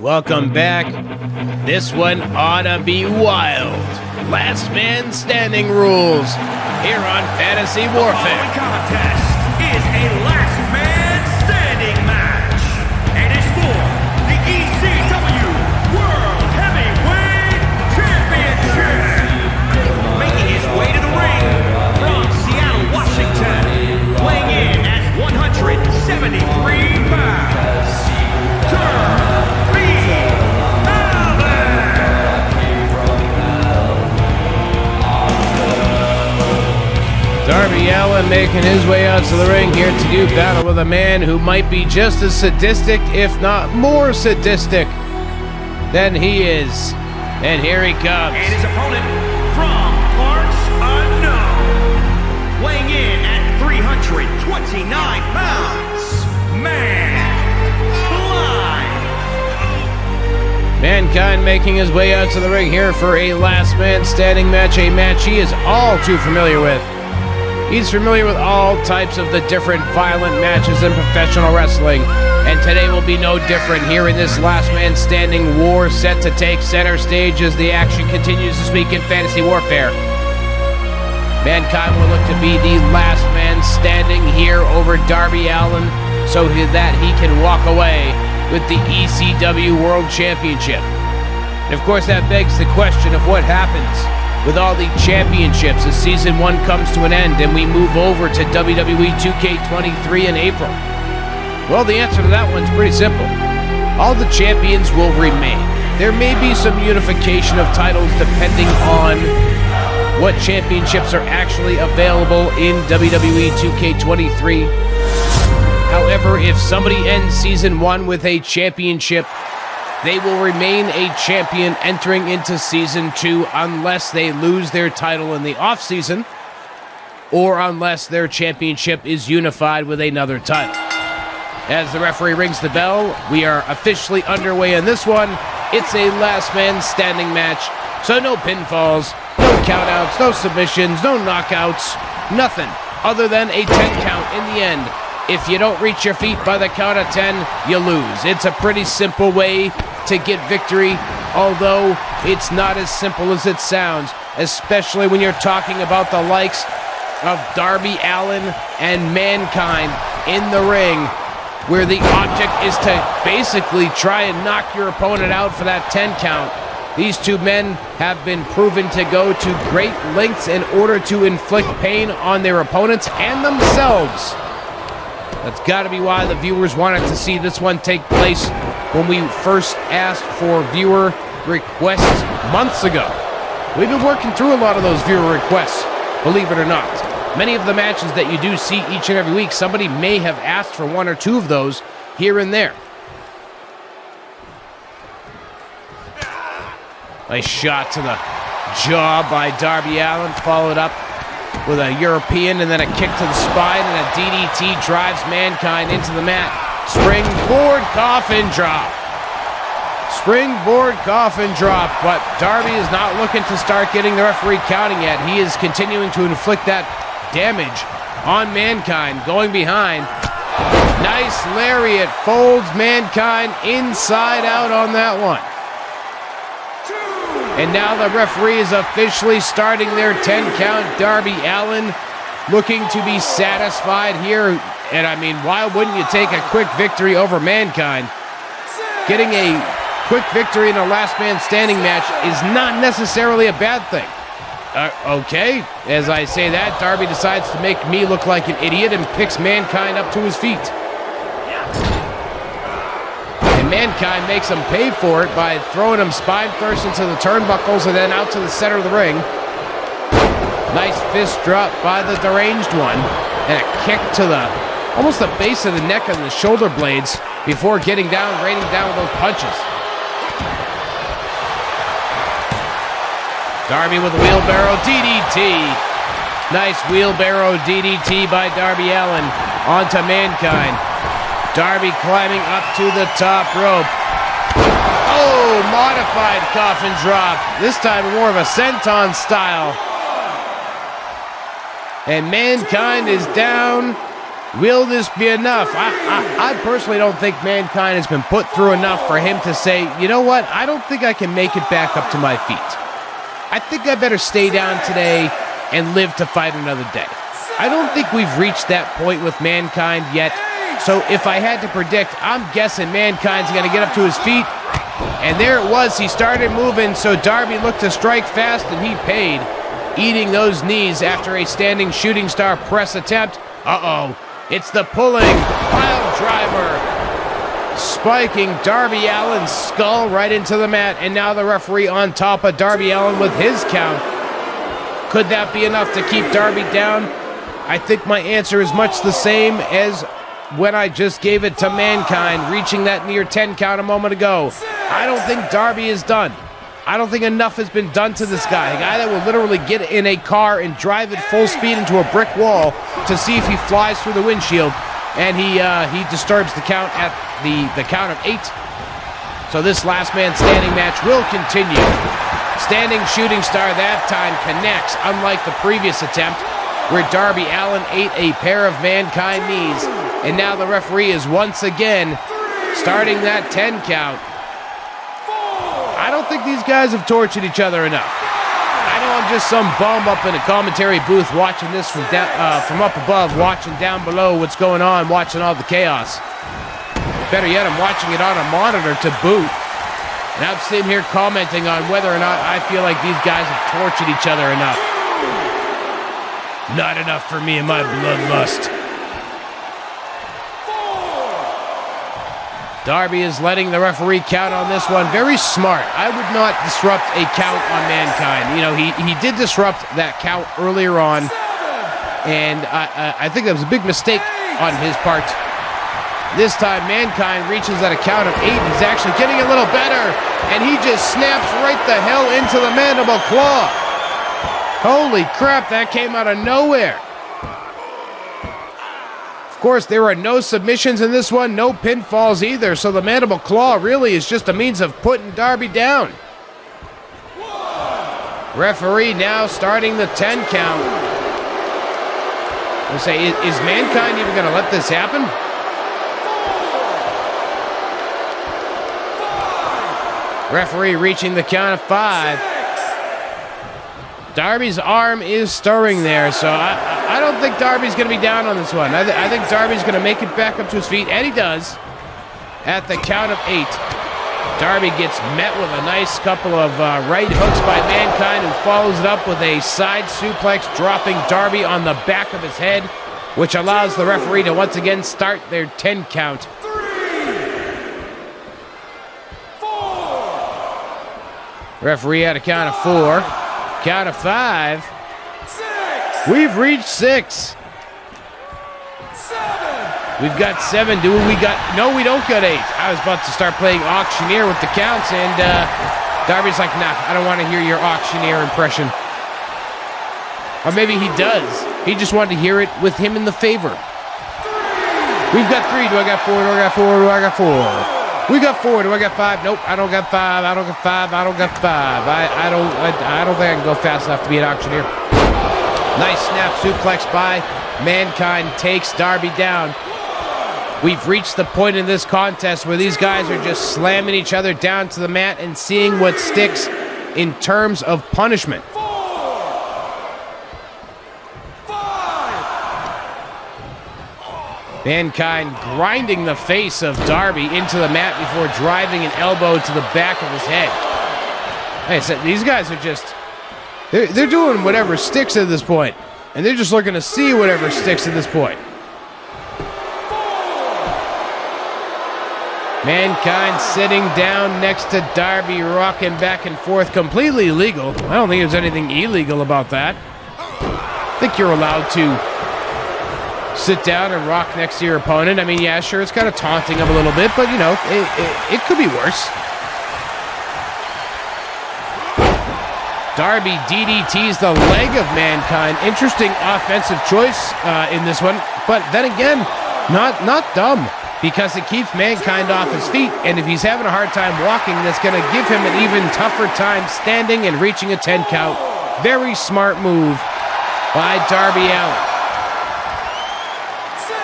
Welcome back. This one ought to be wild. Last man standing rules here on Fantasy Warfare. The following contest is a last man standing match and is for the ECW World Heavyweight Championship. Making his way to the ring from Seattle, Washington, weighing in at 173 pounds. Darby Allin. Darby Allin making his way out to the ring here to do battle with a man who might be just as sadistic, if not more sadistic, than he is. And here he comes. And his opponent from parts unknown, weighing in at 329 pounds, Mankind making his way out to the ring here for a last man standing match, a match he is all too familiar with. He's familiar with all types of the different violent matches in professional wrestling, and today will be no different here in this last man standing war set to take center stage as the action continues this week in Fantasy Warfare. Mankind will look to be the last man standing here over Darby Allin so that he can walk away with the ECW World Championship. And of course that begs the question of what happens with all the championships as Season 1 comes to an end and we move over to WWE 2K23 in April. Well, the answer to that one's pretty simple. All the champions will remain. There may be some unification of titles depending on what championships are actually available in WWE 2K23. However, if somebody ends Season 1 with a championship, they will remain a champion entering into Season 2 unless they lose their title in the off-season or unless their championship is unified with another title. As the referee rings the bell, we are officially underway in this one. It's a last man standing match, so no pinfalls, no countouts, no submissions, no knockouts, nothing other than a 10 count in the end. If you don't reach your feet by the count of 10, you lose. It's a pretty simple way to get victory, although it's not as simple as it sounds, especially when you're talking about the likes of Darby Allin and Mankind in the ring, where the object is to basically try and knock your opponent out for that 10 count. These two men have been proven to go to great lengths in order to inflict pain on their opponents and themselves. That's got to be why the viewers wanted to see this one take place when we first asked for viewer requests months ago. We've been working through a lot of those viewer requests, believe it or not. Many of the matches that you do see each and every week, somebody may have asked for one or two of those here and there. Nice shot to the jaw by Darby Allin, followed up with a European and then a kick to the spine, and a DDT drives Mankind into the mat. Springboard coffin drop. Springboard coffin drop, but Darby is not looking to start getting the referee counting yet. He is continuing to inflict that damage on Mankind, going behind. Nice lariat, folds Mankind inside out on that one. And now the referee is officially starting their 10 count. Darby Allin looking to be satisfied here. And I mean, why wouldn't you take a quick victory over Mankind? Getting a quick victory in a last man standing match is not necessarily a bad thing. Okay, as I say that, Darby decides to make me look like an idiot and picks Mankind up to his feet. Mankind makes him pay for it by throwing him spine first into the turnbuckles and then out to the center of the ring. Nice fist drop by the deranged one, and a kick to almost the base of the neck and the shoulder blades before raining down with those punches. Darby with a wheelbarrow DDT. Nice wheelbarrow DDT by Darby Allin onto Mankind. Darby climbing up to the top rope. Oh, modified coffin drop. This time more of a senton style. And Mankind is down Will this be enough? I personally don't think Mankind has been put through enough for him to say, you know what, I don't think I can make it back up to my feet. I think I better stay down today and live to fight another day. I don't think we've reached that point with Mankind yet. So if I had to predict, I'm guessing Mankind's going to get up to his feet. And there it was. He started moving, so Darby looked to strike fast, and he paid, eating those knees after a standing shooting star press attempt. Uh-oh. It's the pulling pile driver, spiking Darby Allin's skull right into the mat, and now the referee on top of Darby Allin with his count. Could that be enough to keep Darby down? I think my answer is much the same as when I just gave it to Mankind, reaching that near 10 count a moment ago. I don't think Darby is done. I don't think enough has been done to this guy. A guy that will literally get in a car and drive it full speed into a brick wall to see if he flies through the windshield. And he disturbs the count at the count of 8. So this last man standing match will continue. Standing shooting star that time connects, unlike the previous attempt, where Darby Allin ate a pair of Mankind knees. And now the referee is once again starting that 10 count. I don't think these guys have tortured each other enough. I know I'm just some bum up in a commentary booth watching this from up above, watching down below what's going on, watching all the chaos. Better yet, I'm watching it on a monitor to boot. And I'm sitting here commenting on whether or not I feel like these guys have tortured each other enough. Not enough for me and my bloodlust. Darby is letting the referee count on this one. Very smart. I would not disrupt a count on Mankind. You know, he did disrupt that count earlier on, and I think that was a big mistake on his part. This time, Mankind reaches at a count of 8. He's actually getting a little better, and he just snaps right the hell into the mandible claw. Holy crap, that came out of nowhere. Of course, there are no submissions in this one, no pinfalls either, so the mandible claw really is just a means of putting Darby down. Referee now starting the 10 count. We'll say, is Mankind even going to let this happen? Referee reaching the count of 5. Darby's arm is stirring there, so I don't think Darby's going to be down on this one. I think Darby's going to make it back up to his feet, and he does. At the count of 8, Darby gets met with a nice couple of right hooks by Mankind, who follows it up with a side suplex, dropping Darby on the back of his head, which allows the referee to once again start their 10 count. 3, 4. Referee at a count of 4. Count of 5. 6. We've reached 6. 7. We've got 7. Do we got? No, we don't got 8. I was about to start playing auctioneer with the counts, and Darby's like, nah, I don't want to hear your auctioneer impression. Or maybe he does. He just wanted to hear it with him in the favor. 3. We've got 3. Do I got 4? Do I got 4? Do I got 4? We got 4. Do I got 5? Nope, I don't got 5. I don't got 5. I don't got 5. I don't think I can go fast enough to be an auctioneer. Nice snap suplex by Mankind takes Darby down. We've reached the point in this contest where these guys are just slamming each other down to the mat and seeing what sticks in terms of punishment. 4. 5. Mankind grinding the face of Darby into the mat before driving an elbow to the back of his head. Like I said, these guys are just... They're doing whatever sticks at this point. And they're just looking to see whatever sticks at this point. Mankind sitting down next to Darby, rocking back and forth. Completely legal. I don't think there's anything illegal about that. I think you're allowed to sit down and rock next to your opponent. I mean, yeah, sure, it's kind of taunting him a little bit, but, you know, it could be worse. Darby DDTs the leg of Mankind. Interesting offensive choice in this one, but then again, not dumb, because it keeps Mankind off his feet, and if he's having a hard time walking, that's going to give him an even tougher time standing and reaching a 10 count. Very smart move by Darby Allin. 6.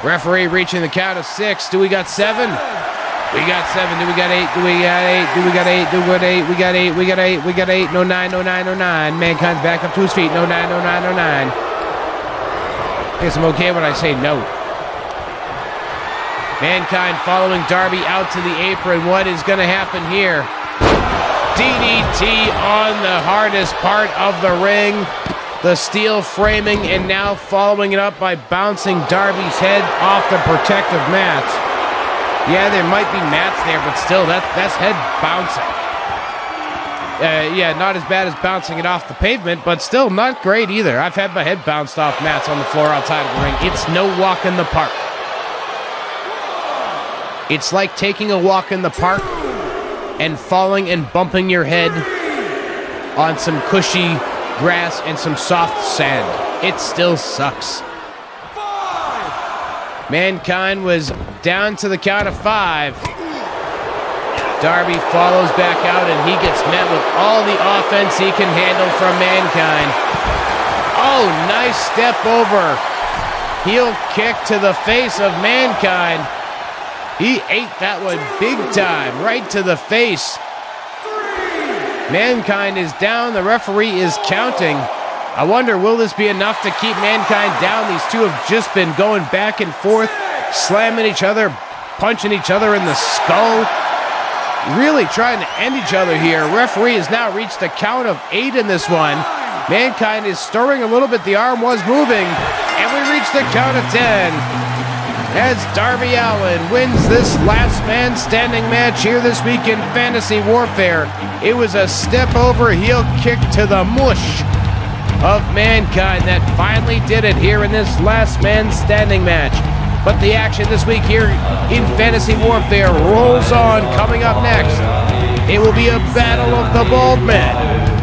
Referee reaching the count of 6. Do we got 7? We got 7. Do we got 8? Do we got 8? Do we got 8? Do we got 8? We got 8. We got 8. We got 8. No 9. No 9. No 9. Mankind's back up to his feet. No 9. No 9. No 9. I guess I'm okay when I say no. Mankind following Darby out to the apron. What is going to happen here? DDT on the hardest part of the ring. The steel framing, and now following it up by bouncing Darby's head off the protective mats. Yeah, there might be mats there, but still, that's head bouncing. Yeah, not as bad as bouncing it off the pavement, but still not great either. I've had my head bounced off mats on the floor outside of the ring. It's no walk in the park. It's like taking a walk in the park and falling and bumping your head on some cushy grass and some soft sand. It still sucks. Mankind was down to the count of 5. Darby follows back out, and he gets met with all the offense he can handle from Mankind. Oh, nice step over. Heel kick to the face of Mankind. He ate that one big time, right to the face. Mankind is down. The referee is counting. I wonder, will this be enough to keep Mankind down? These two have just been going back and forth, slamming each other, punching each other in the skull, really trying to end each other here. Referee has now reached a count of 8 in this one. Mankind is stirring a little bit. The arm was moving, and we reach the count of 10. As Darby Allin wins this last man standing match here this week in Fantasy Warfare. It was a step over heel kick to the mush of Mankind that finally did it here in this last man standing match. But the action this week here in Fantasy Warfare rolls on. Coming up next, it will be a battle of the bald men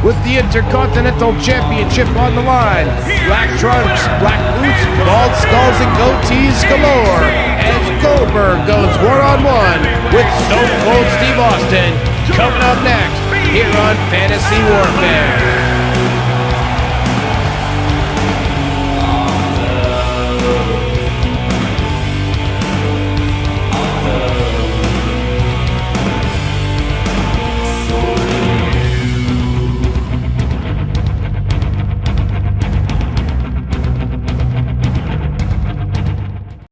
with the Intercontinental Championship on the line. Black trunks, black boots, bald skulls, and goatees galore as Goldberg goes one-on-one with Stone Cold Steve Austin. Coming up next here on Fantasy Warfare.